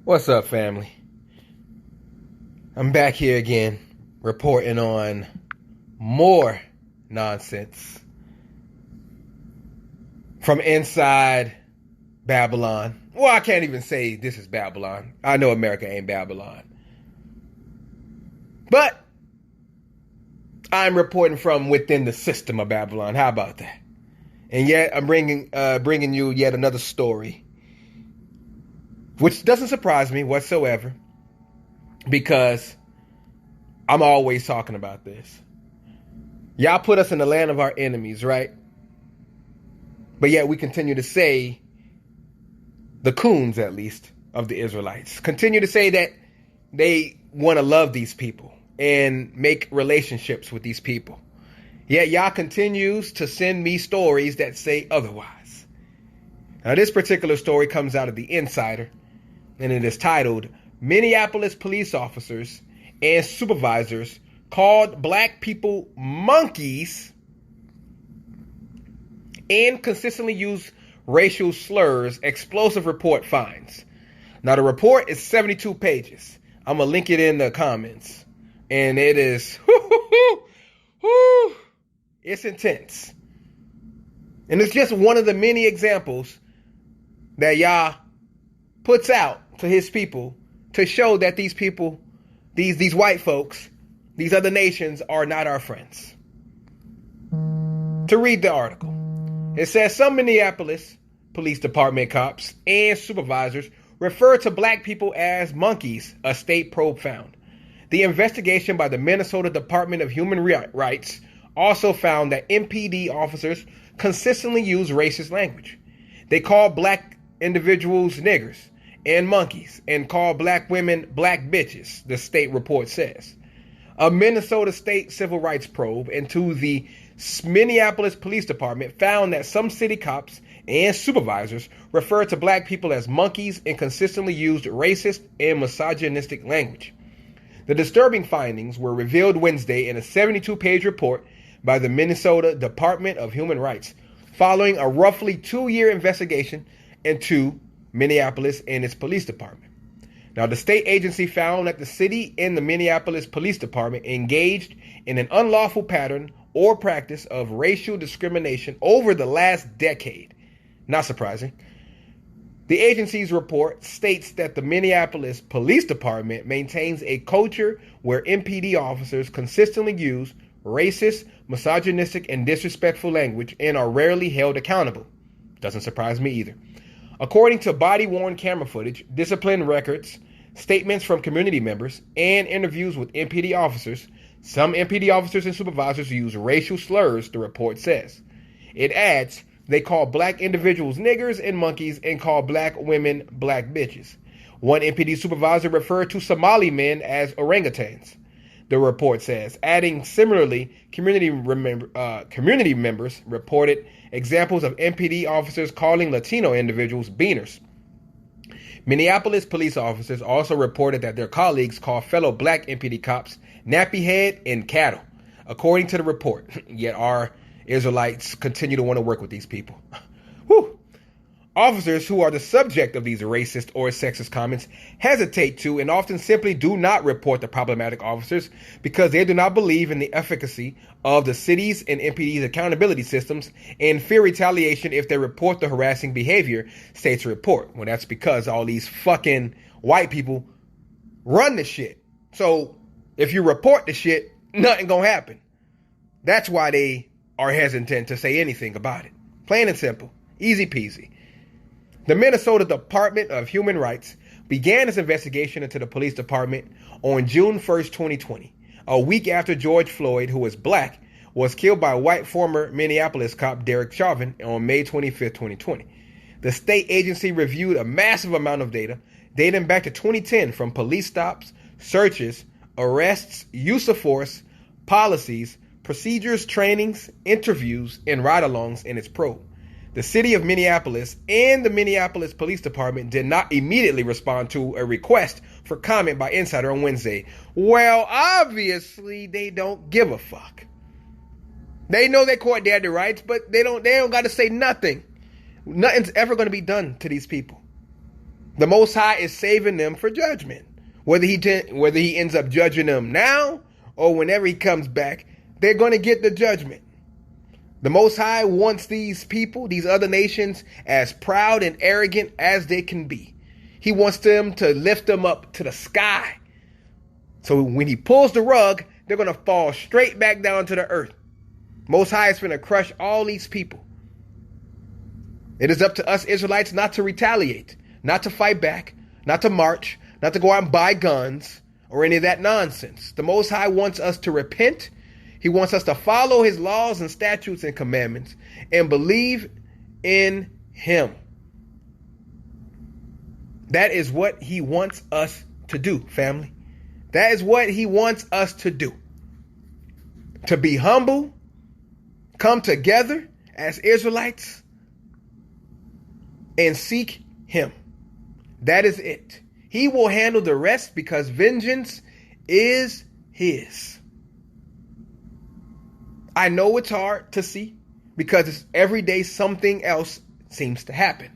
What's up, family? I'm back here again, reporting on more nonsense from inside Babylon. Well, I can't even say this is Babylon. I know America ain't Babylon. But I'm reporting from within the system of Babylon. How about that? And yet I'm bringing you yet another story, which doesn't surprise me whatsoever, because I'm always talking about this. Y'all put us in the land of our enemies, right? But yet we continue to say, the coons at least, of the Israelites, continue to say that they want to love these people and make relationships with these people. Yet y'all continues to send me stories that say otherwise. Now, this particular story comes out of the Insider, and it is titled, Minneapolis police officers and supervisors called black people monkeys and consistently use racial slurs, explosive report finds. Now, the report is 72 pages. I'm going to link it in the comments. And it is, it's intense. And it's just one of the many examples that Yah puts out to his people to show that these people, these white folks, these other nations are not our friends. To read the article, it says some Minneapolis Police Department cops and supervisors refer to black people as monkeys, a state probe found. The investigation by the Minnesota Department of Human Rights also found that MPD officers consistently use racist language. They call black individuals niggers and monkeys and call black women black bitches, the state report says. A Minnesota state civil rights probe into the Minneapolis Police Department found that some city cops and supervisors refer to black people as monkeys and consistently used racist and misogynistic language. The disturbing findings were revealed Wednesday in a 72-page report by the Minnesota Department of Human Rights, following a roughly 2-year investigation into Minneapolis and its police department. Now, the state agency found that the city and the Minneapolis Police Department engaged in an unlawful pattern or practice of racial discrimination over the last decade. Not surprising. The agency's report states that the Minneapolis Police Department maintains a culture where MPD officers consistently use racist, misogynistic, and disrespectful language and are rarely held accountable. Doesn't surprise me either. According to body-worn camera footage, discipline records, statements from community members, and interviews with MPD officers, some MPD officers and supervisors use racial slurs, the report says. It adds, they call black individuals niggers and monkeys and call black women black bitches. One MPD supervisor referred to Somali men as orangutans, the report says, adding similarly, community members reported examples of MPD officers calling Latino individuals beaners. Minneapolis police officers also reported that their colleagues call fellow black MPD cops nappy head and cattle. According to the report, yet our Israelites continue to want to work with these people. Whew. Officers who are the subject of these racist or sexist comments hesitate to and often simply do not report the problematic officers because they do not believe in the efficacy of the city's and MPD's accountability systems and fear retaliation if they report the harassing behavior, states a report. Well, that's because all these fucking white people run the shit. So if you report the shit, nothing gonna happen. That's why they are hesitant to say anything about it. Plain and simple. Easy peasy. The Minnesota Department of Human Rights began its investigation into the police department on June 1st, 2020, a week after George Floyd, who was black, was killed by white former Minneapolis cop Derek Chauvin on May 25th, 2020. The state agency reviewed a massive amount of data dating back to 2010 from police stops, searches, arrests, use of force, policies, procedures, trainings, interviews, and ride-alongs in its probe. The city of Minneapolis and the Minneapolis Police Department did not immediately respond to a request for comment by Insider on Wednesday. Well, obviously, they don't give a fuck. They know they court daddy rights, but they don't got to say nothing. Nothing's ever going to be done to these people. The Most High is saving them for judgment. Whether he ends up judging them now or whenever he comes back, they're going to get the judgment. The Most High wants these people, these other nations, as proud and arrogant as they can be. He wants them to lift them up to the sky. So when he pulls the rug, they're going to fall straight back down to the earth. Most High is going to crush all these people. It is up to us Israelites not to retaliate, not to fight back, not to march, not to go out and buy guns or any of that nonsense. The Most High wants us to repent. He wants us to follow his laws and statutes and commandments and believe in him. That is what he wants us to do, family. That is what he wants us to do. To be humble, come together as Israelites, and seek him. That is it. He will handle the rest because vengeance is his. I know it's hard to see because every day something else seems to happen.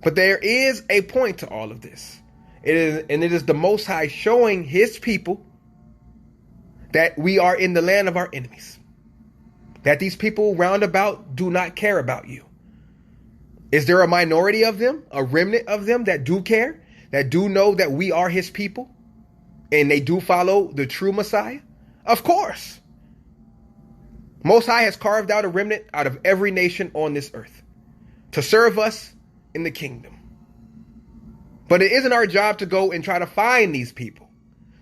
But there is a point to all of this. It is the Most High showing his people that we are in the land of our enemies. That these people round about do not care about you. Is there a minority of them, a remnant of them that do care, that do know that we are his people, and they do follow the true Messiah? Of course. Most High has carved out a remnant out of every nation on this earth to serve us in the kingdom. But it isn't our job to go and try to find these people.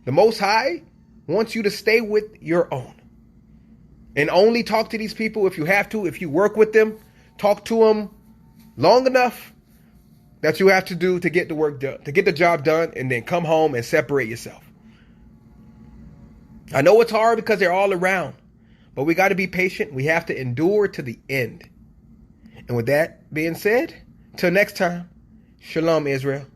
The Most High wants you to stay with your own and only talk to these people if you have to. If you work with them, talk to them long enough that you have to do to get the work done, to get the job done, and then come home and separate yourself. I know it's hard because they're all around, but we got to be patient. We have to endure to the end. And with that being said, till next time, Shalom, Israel.